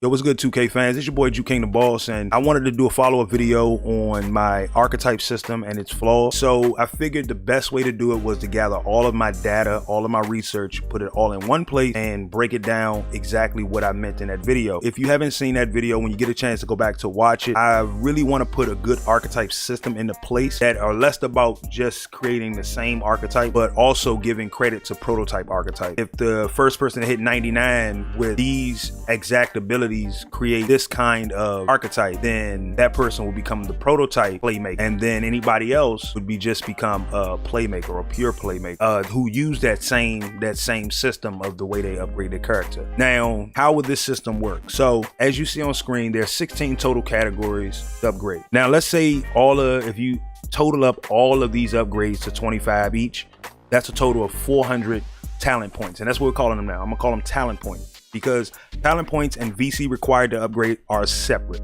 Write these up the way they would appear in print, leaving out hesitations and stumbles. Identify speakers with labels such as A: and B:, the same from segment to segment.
A: Yo, what's good, 2K fans? It's your boy JuKING the Boss, and I wanted to do a follow-up video on my archetype system and its flaws. So I figured the best way to do it was to gather all of my data, all of my research, put it all in one place, and break it down exactly what I meant in that video. If you haven't seen that video, when you get a chance to go back to watch it, I really want to put a good archetype system into place that are less about just creating the same archetype, but also giving credit to prototype archetype. If the first person to hit 99 with these exact abilities create this kind of archetype, then that person will become the prototype playmaker, and then anybody else would just become a playmaker or pure playmaker who use that same system of the way they upgrade their character. Now, how would this system work? So as you see on screen, there's 16 total categories to upgrade. Now let's say if you total up all of these upgrades to 25 each, that's a total of 400 talent points, and that's what we're calling them now. I'm gonna call them talent points, because talent points and VC required to upgrade are separate.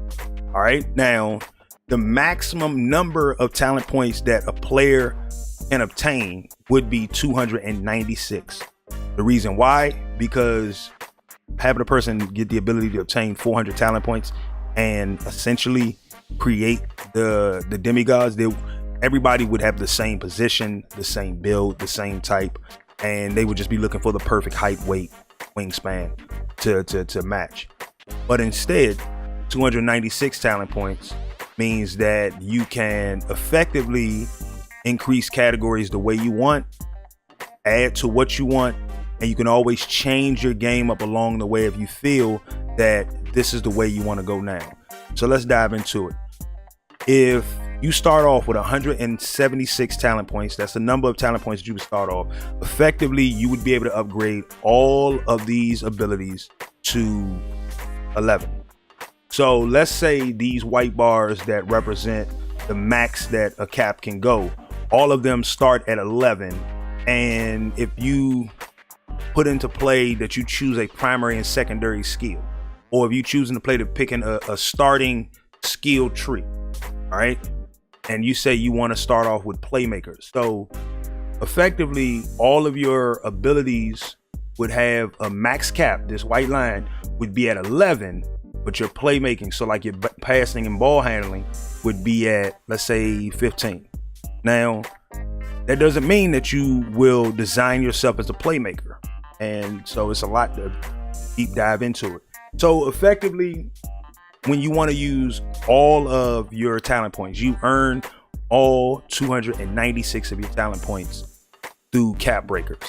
A: All right, now the maximum number of talent points that a player can obtain would be 296. The reason why, because having a person get the ability to obtain 400 talent points and essentially create the demigods, everybody would have the same position, the same build, the same type, and they would just be looking for the perfect height, weight, wingspan to match. But instead, 296 talent points means that you can effectively increase categories the way you want, add to what you want, and you can always change your game up along the way if you feel that this is the way you want to go now. So let's dive into it. If you start off with 176 talent points, that's the number of talent points that you would start off. Effectively, you would be able to upgrade all of these abilities to 11. So let's say these white bars that represent the max that a cap can go, all of them start at 11. And if you put into play that you choose a primary and secondary skill, or if you choose to play to picking a starting skill tree, all right, and you say you want to start off with playmakers, so effectively all of your abilities would have a max cap. This white line would be at 11, but your playmaking, so like your passing and ball handling, would be at, let's say, 15. Now that doesn't mean that you will design yourself as a playmaker, and so it's a lot to deep dive into it. So effectively, when you want to use all of your talent points, you earn all 296 of your talent points through cap breakers.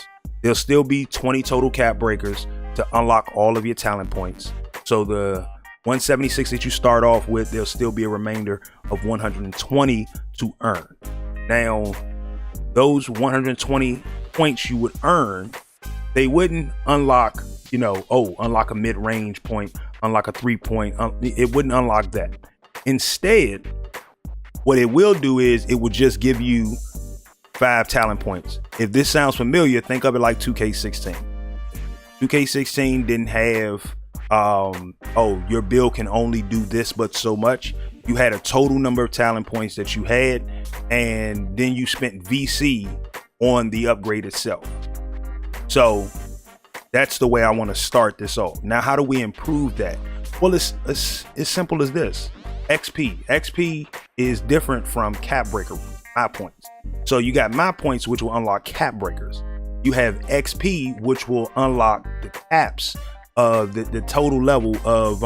A: There'll still be 20 total cap breakers to unlock all of your talent points. So the 176 that you start off with, there'll still be a remainder of 120 to earn. Now, those 120 points you would earn, they wouldn't unlock, unlock a mid-range point, unlock a 3-point, it wouldn't unlock that. Instead, what it will do is it will just give you 5 talent points. If this sounds familiar, think of it like 2K16. 2K16 didn't have, your build can only do this but so much. You had a total number of talent points that you had, and then you spent VC on the upgrade itself. So that's the way I want to start this off. Now, how do we improve that? Well, it's as simple as this. XP is different from cap breaker, my points. So you got my points, which will unlock cap breakers. You have XP, which will unlock the caps of the total level of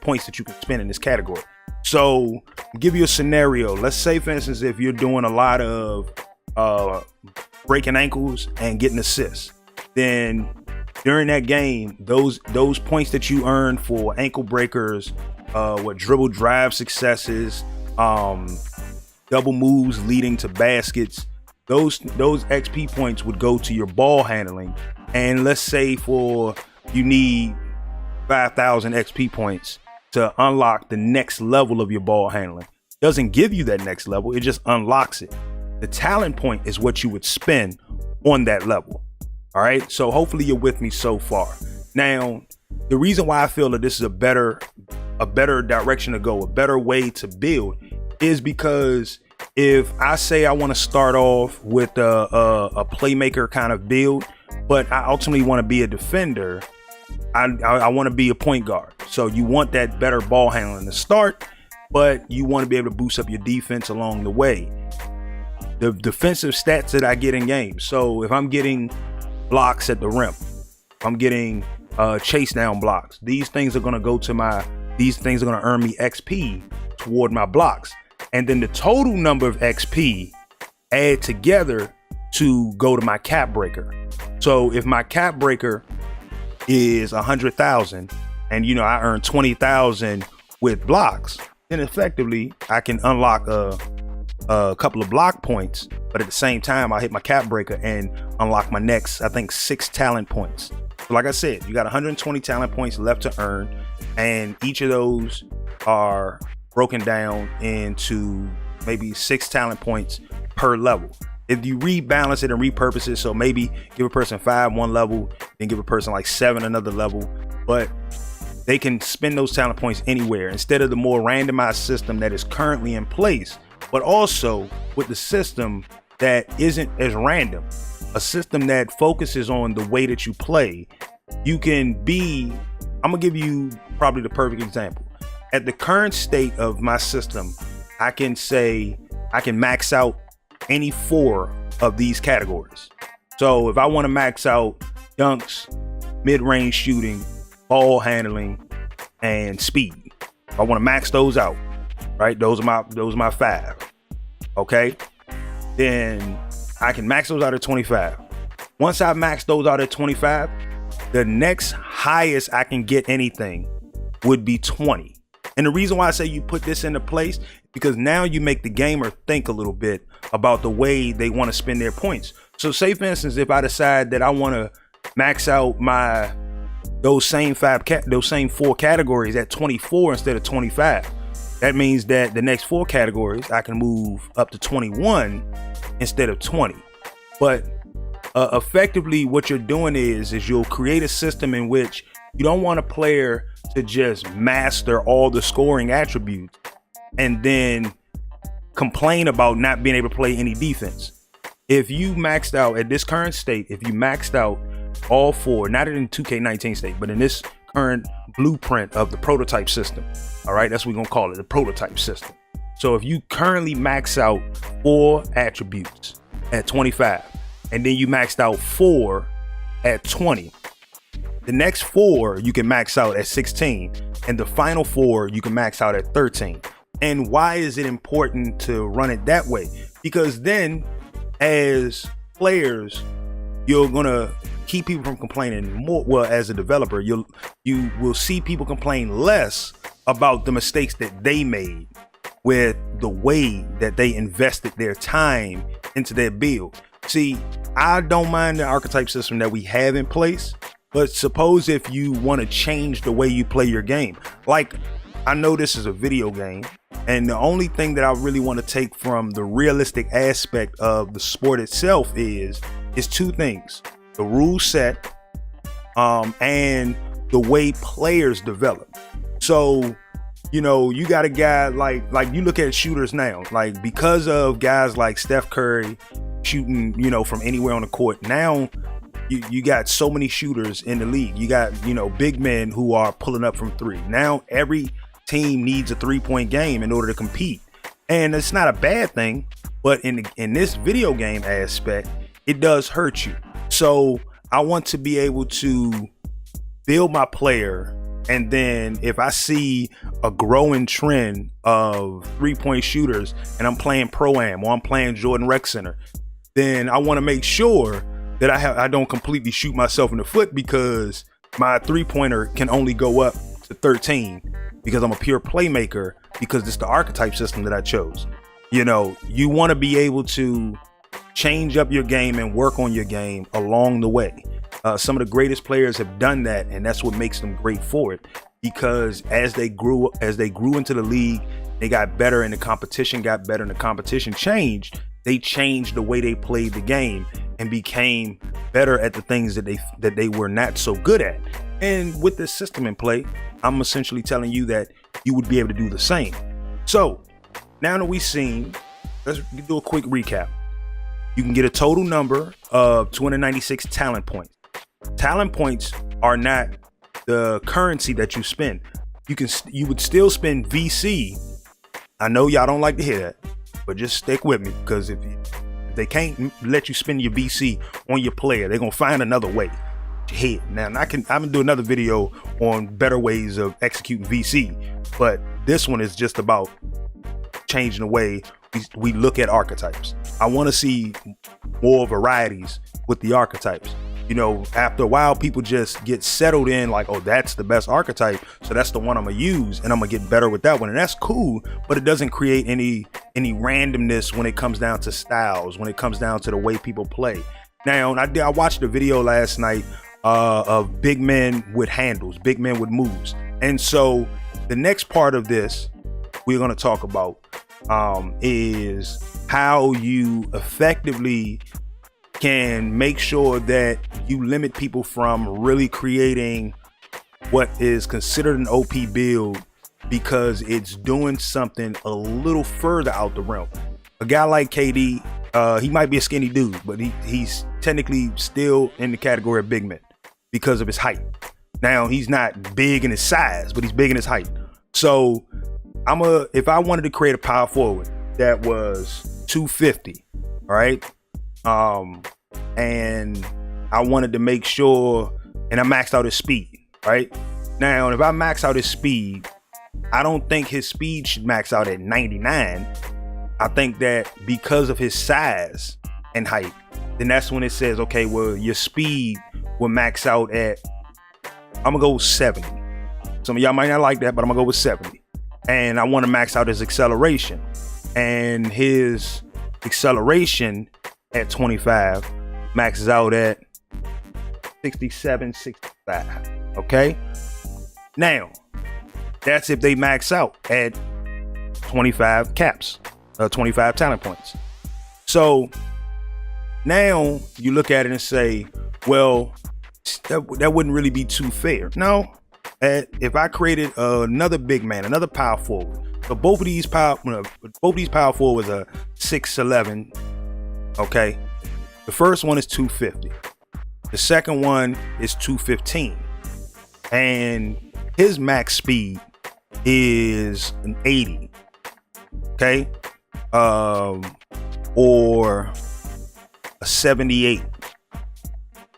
A: points that you can spend in this category. So I'll give you a scenario. Let's say, for instance, if you're doing a lot of breaking ankles and getting assists, then during that game, those points that you earn for ankle breakers, dribble drive successes, double moves leading to baskets, those XP points would go to your ball handling. And let's say you need 5,000 XP points to unlock the next level of your ball handling. Doesn't give you that next level, it just unlocks it. The talent point is what you would spend on that level. All right, so hopefully you're with me so far. Now, the reason why I feel that this is a better direction to go, a better way to build, is because if I say I want to start off with a playmaker kind of build, but I ultimately want to be a defender, I want to be a point guard. So you want that better ball handling to start, but you want to be able to boost up your defense along the way. The defensive stats that I get in games. So if I'm getting blocks at the rim, if I'm getting chase down blocks, these things are going to earn me XP toward my blocks. And then the total number of XP add together to go to my cap breaker. So if my cap breaker is 100,000 and I earn 20,000 with blocks, then effectively I can unlock a couple of block points, but at the same time I hit my cap breaker and unlock my next, I think, 6 talent points. So like I said, you got 120 talent points left to earn, and each of those are broken down into maybe 6 talent points per level. If you rebalance it and repurpose it, so maybe give a person 5 one level, then give a person like 7 another level, but they can spend those talent points anywhere instead of the more randomized system that is currently in place, but also with the system that isn't as random, a system that focuses on the way that you play. You can be, I'm gonna give you probably the perfect example. At the current state of my system, I can say I can max out any 4 of these categories. So if I want to max out dunks, mid-range shooting, ball handling, and speed, if I want to max those out, right? Those are my 5. Okay, then I can max those out at 25. Once I max those out at 25, the next highest I can get anything would be 20. And the reason why I say you put this into place, because now you make the gamer think a little bit about the way they want to spend their points. So say for instance, if I decide that I want to max out those same 4 categories at 24 instead of 25, that means that the next 4 categories I can move up to 21 instead of 20. But effectively what you're doing is you'll create a system in which you don't want a player to just master all the scoring attributes and then complain about not being able to play any defense. If you maxed out at this current state, if you maxed out all 4, not in 2K19 state, but in this current blueprint of the prototype system, all right, that's what we're gonna call it, the prototype system. So if you currently max out 4 attributes at 25, and then you maxed out 4 at 20, the next 4 you can max out at 16, and the final 4 you can max out at 13. And why is it important to run it that way? Because then as players, you're gonna keep people from complaining more. Well, as a developer, you will see people complain less about the mistakes that they made with the way that they invested their time into their build. See, I don't mind the archetype system that we have in place, but suppose if you want to change the way you play your game. Like, I know this is a video game, and the only thing that I really want to take from the realistic aspect of the sport itself is 2 things: the rule set, and the way players develop. So, you got a guy like you look at shooters now, like because of guys like Steph Curry shooting, from anywhere on the court. Now you got so many shooters in the league. You got, big men who are pulling up from 3. Now every team needs a 3-point game in order to compete. And it's not a bad thing, but in this video game aspect, it does hurt you. So I want to be able to build my player, and then if I see a growing trend of 3-point shooters and I'm playing Pro-Am or I'm playing Jordan Rec Center, then I want to make sure that I don't completely shoot myself in the foot because my 3-pointer can only go up to 13 because I'm a pure playmaker, because it's the archetype system that I chose. You want to be able to change up your game and work on your game along the way. Some of the greatest players have done that, and that's what makes them great for it, because as they grew into the league, they got better, and the competition got better, and the competition changed. They changed the way they played the game and became better at the things that they were not so good at. And with this system in play, I'm essentially telling you that you would be able to do the same. So now that we've seen, let's do a quick recap. You can get a total number of 296 talent points. Talent points are not the currency that you spend. You would still spend VC. I know y'all don't like to hear that, but just stick with me, because if they can't let you spend your VC on your player, they're gonna find another way. Now I'm gonna do another video on better ways of executing VC, but this one is just about changing the way we look at archetypes. I want to see more varieties with the archetypes. You know, after a while, people just get settled in like, oh, that's the best archetype, so that's the one I'm gonna use, and I'm gonna get better with that one, and that's cool. But it doesn't create any randomness when it comes down to styles, when it comes down to the way people play. Now, I watched a video last night of big men with handles, big men with moves, and so the next part of this we're gonna talk about is how you effectively can make sure that you limit people from really creating what is considered an OP build because it's doing something a little further out the realm. A guy like KD, he might be a skinny dude, but he's technically still in the category of big men because of his height. Now, he's not big in his size, but he's big in his height. So if I wanted to create a power forward that was 250, all right, and I wanted to make sure, and I maxed out his speed, right? Now, if I max out his speed, I don't think his speed should max out at 99. I think that because of his size and height, then that's when it says, okay, well, your speed will max out at, I'm gonna go with 70. Some of y'all might not like that, but I'm gonna go with 70. And I want to max out his acceleration, and his acceleration at 25 maxes out at 67, 65. Okay. Now, that's if they max out at 25 caps, 25 talent points. So now you look at it and say, well, that wouldn't really be too fair. No. If I created another big man, another power forward, so both of these power forwards are 6'11", okay? The first one is 250. The second one is 215. And his max speed is an 80, okay? Or a 78.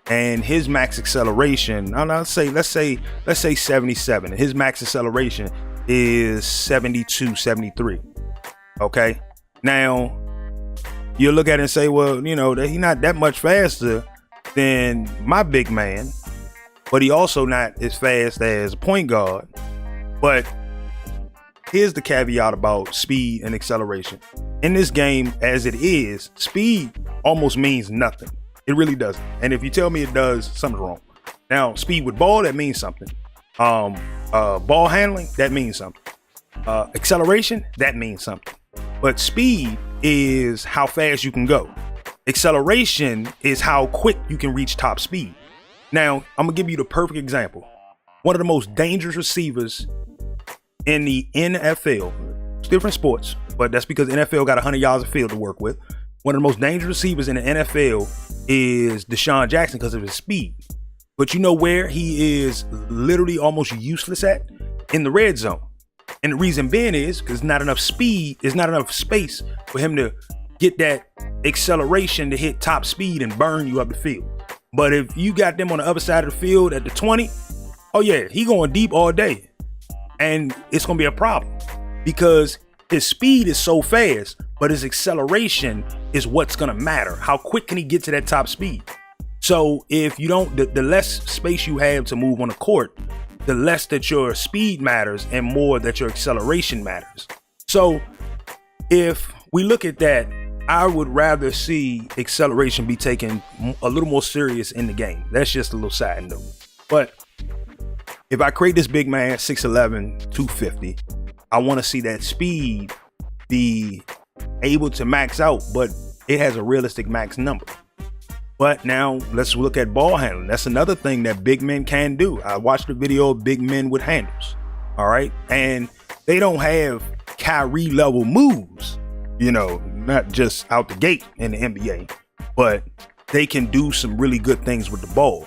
A: And his max acceleration, let's say 77. His max acceleration is 72, 73. Okay. Now you look at it and say, well, you know, that he's not that much faster than my big man, but he also not as fast as a point guard. But here's the caveat about speed and acceleration. In this game, as it is, speed almost means nothing. It really doesn't. And if you tell me it does, something's wrong. Now, speed with ball, that means something. Ball handling, that means something. Acceleration, that means something. But speed is how fast you can go. Acceleration is how quick you can reach top speed. Now, I'm gonna give you the perfect example. One of the most dangerous receivers in the NFL, it's different sports, but that's because NFL got 100 yards of field to work with. One of the most dangerous receivers in the NFL is Deshaun Jackson because of his speed. But you know where he is literally almost useless at? In the red zone. And the reason being is because not enough speed, there's not enough space for him to get that acceleration to hit top speed and burn you up the field. But if you got them on the other side of the field at the 20, oh yeah, he going deep all day. And it's going to be a problem because his speed is so fast, but his acceleration is what's going to matter. How quick can he get to that top speed? So if you don't, the less space you have to move on the court, the less that your speed matters and more that your acceleration matters. So if we look at that, I would rather see acceleration be taken a little more serious in the game. That's just a little side note. But if I create this big man, 6'11", 250, I want to see that speed be able to max out, but it has a realistic max number. But now let's look at ball handling. That's another thing that big men can do. I watched a video of big men with handles. All right. And they don't have Kyrie level moves, you know, not just out the gate in the NBA, but they can do some really good things with the ball.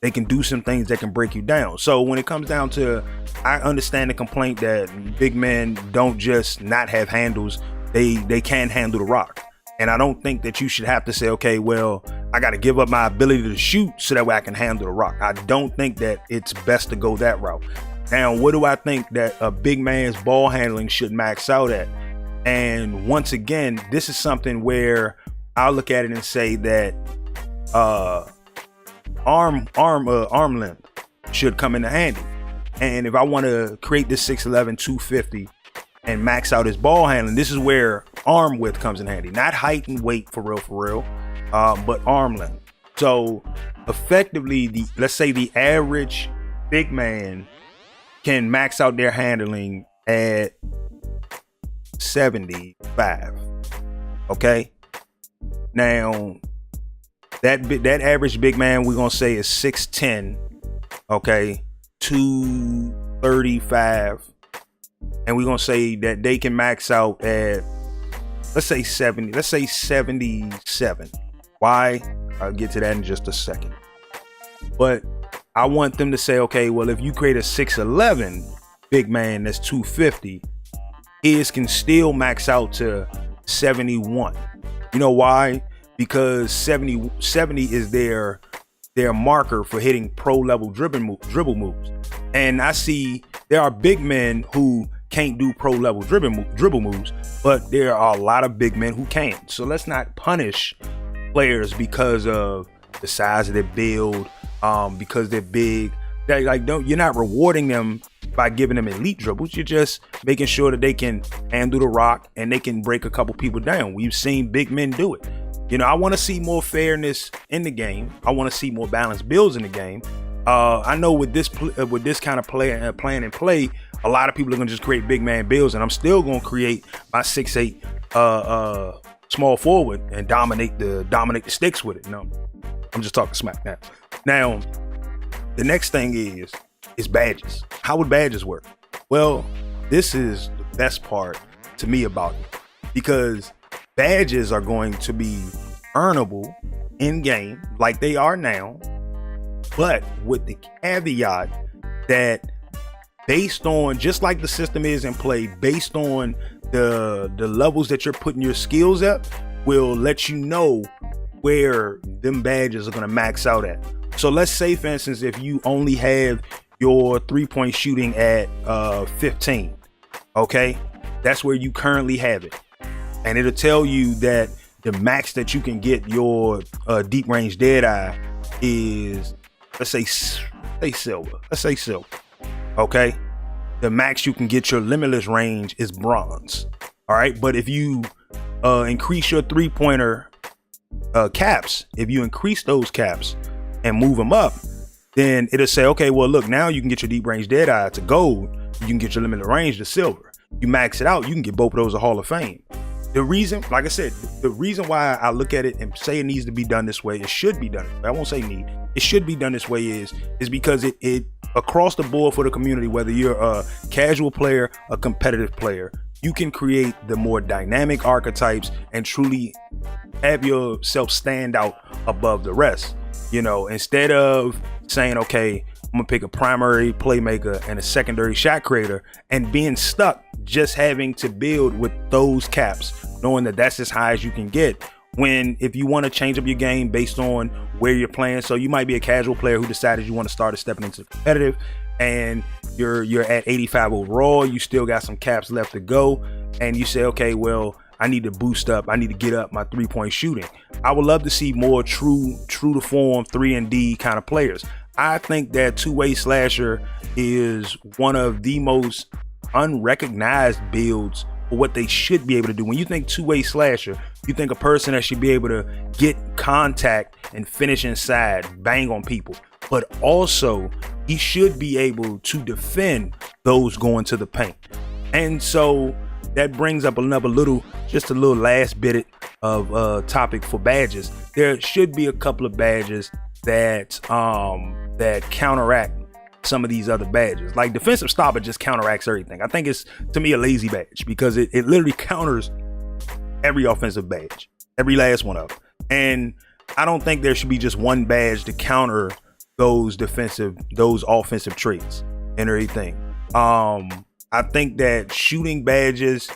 A: They can do some things that can break you down. So when it comes down to, I understand the complaint that big men don't just not have handles, they can handle the rock. And I don't think that you should have to say, okay, well, I got to give up my ability to shoot so that way I can handle the rock. I don't think that it's best to go that route. Now, what do I think that a big man's ball handling should max out at? And once again, this is something where I'll look at it and say that arm length should come into handy. And if I want to create this 6'11", 250 and max out his ball handling, this is where arm width comes in handy. Not height and weight for real, but arm length. So effectively, let's say the average big man can max out their handling at 75. Okay. Now that average big man, we're gonna say is 6'10", okay, 235, and we're gonna say that they can max out at, let's say 70, let's say 77. Why? I'll get to that in just a second. But I want them to say, okay, well, if you create a 6'11" big man that's 250, his can still max out to 71. You know why? Because 70 is their marker for hitting pro level dribble moves. And I see there are big men who can't do pro level dribble moves, but there are a lot of big men who can. So let's not punish players because of the size of their build, because they're big. You're not rewarding them by giving them elite dribbles. You're just making sure that they can handle the rock and they can break a couple people down. We've seen big men do it. You know, I want to see more fairness in the game. I want to see more balanced builds in the game. I know with this kind of plan and play, a lot of people are gonna just create big man builds, and I'm still gonna create my 6'8" small forward and dominate the sticks with it. No, I'm just talking smack now. Now, the next thing is badges. How would badges work? Well, this is the best part to me about it, because badges are going to be earnable in game like they are now, but with the caveat that based on, just like the system is in play, based on the levels that you're putting your skills at, will let you know where them badges are going to max out at. So let's say, for instance, if you only have your 3-point shooting at 15, okay, that's where you currently have it. And it'll tell you that the max that you can get your deep range dead eye is, let's say silver. Okay. The max you can get your limitless range is bronze. All right. But if you increase your 3-pointer caps, if you increase those caps and move them up, then it'll say, okay, well, look, now you can get your deep range dead eye to gold. You can get your limitless range to silver. You max it out, you can get both of those a Hall of Fame. The reason, like I said, the reason why I look at it and say it needs to be done this way, it should be done. I won't say need. It should be done this way is because it across the board for the community, whether you're a casual player, a competitive player, you can create the more dynamic archetypes and truly have yourself stand out above the rest. You know, instead of saying, okay, I'm gonna pick a primary playmaker and a secondary shot creator and being stuck just having to build with those caps, knowing that that's as high as you can get. When if you want to change up your game based on where you're playing, so you might be a casual player who decided you want to start stepping into competitive, and you're at 85 overall, you still got some caps left to go, and you say, okay, well, I need to boost up, I need to get up my 3-point shooting. I would love to see more true to form 3-and-D kind of players. I think that two-way slasher is one of the most unrecognized builds for what they should be able to do. When you think two-way slasher, you think a person that should be able to get contact and finish inside, bang on people, but also he should be able to defend those going to the paint. And so that brings up just a little last bit of topic for badges. There should be a couple of badges that counteract some of these other badges. Like defensive stopper just counteracts everything. I think it's, to me, a lazy badge because it literally counters every offensive badge, every last one of them. And I don't think there should be just one badge to counter those offensive traits and everything. I think that shooting badges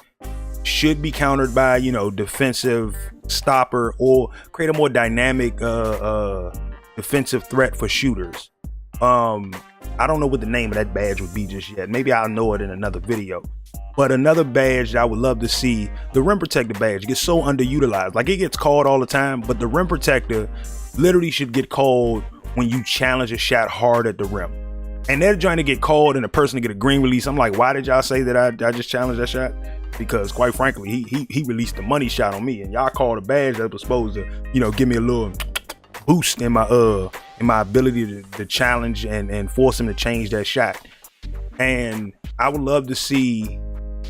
A: should be countered by, you know, defensive stopper, or create a more dynamic defensive threat for shooters. I don't know what the name of that badge would be just yet. Maybe I'll know it in another video. But another badge that I would love to see, the rim protector badge, gets so underutilized. Like, it gets called all the time, but the rim protector literally should get called when you challenge a shot hard at the rim. And they're trying to get called and the person to get a green release. I'm like, why did y'all say that I just challenged that shot? Because quite frankly, he released the money shot on me, and y'all called a badge that was supposed to, you know, give me a little boost in my ability to challenge and force him to change that shot. And I would love to see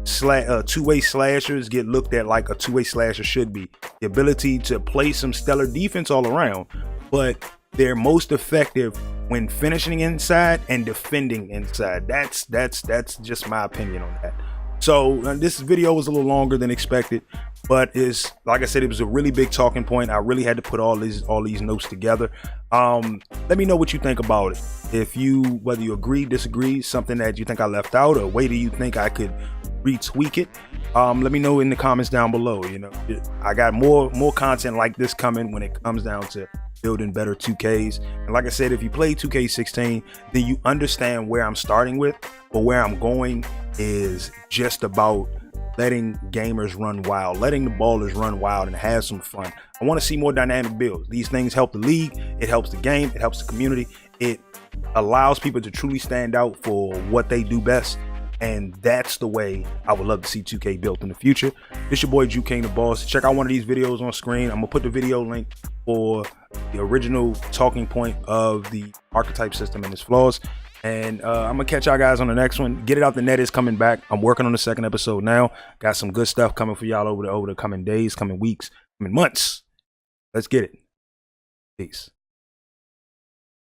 A: two-way slashers get looked at like a two-way slasher should be. The ability to play some stellar defense all around, but they're most effective when finishing inside and defending inside. That's just my opinion on that. So this video was a little longer than expected, but it's, like I said, it was a really big talking point. I really had to put all these notes together. Let me know what you think about it. Whether you agree, disagree, something that you think I left out, or a way that you think I could retweak it. Let me know in the comments down below. You know, I got more content like this coming when it comes down to building better 2Ks. And like I said, if you play 2K16, then you understand where I'm starting with, but where I'm going is just about letting gamers run wild, letting the ballers run wild and have some fun. I want to see more dynamic builds. These things help the league, it helps the game, it helps the community, it allows people to truly stand out for what they do best. And that's the way I would love to see 2K built in the future. It's your boy JuKING the Boss. Check out one of these videos on screen. I'm gonna put the video link for the original talking point of the Archetype system and its flaws. And I'm gonna catch y'all guys on the next one. Get It Out the Net is coming back. I'm working on the second episode now. Got some good stuff coming for y'all over the coming days, coming weeks, coming months. Let's get it. Peace.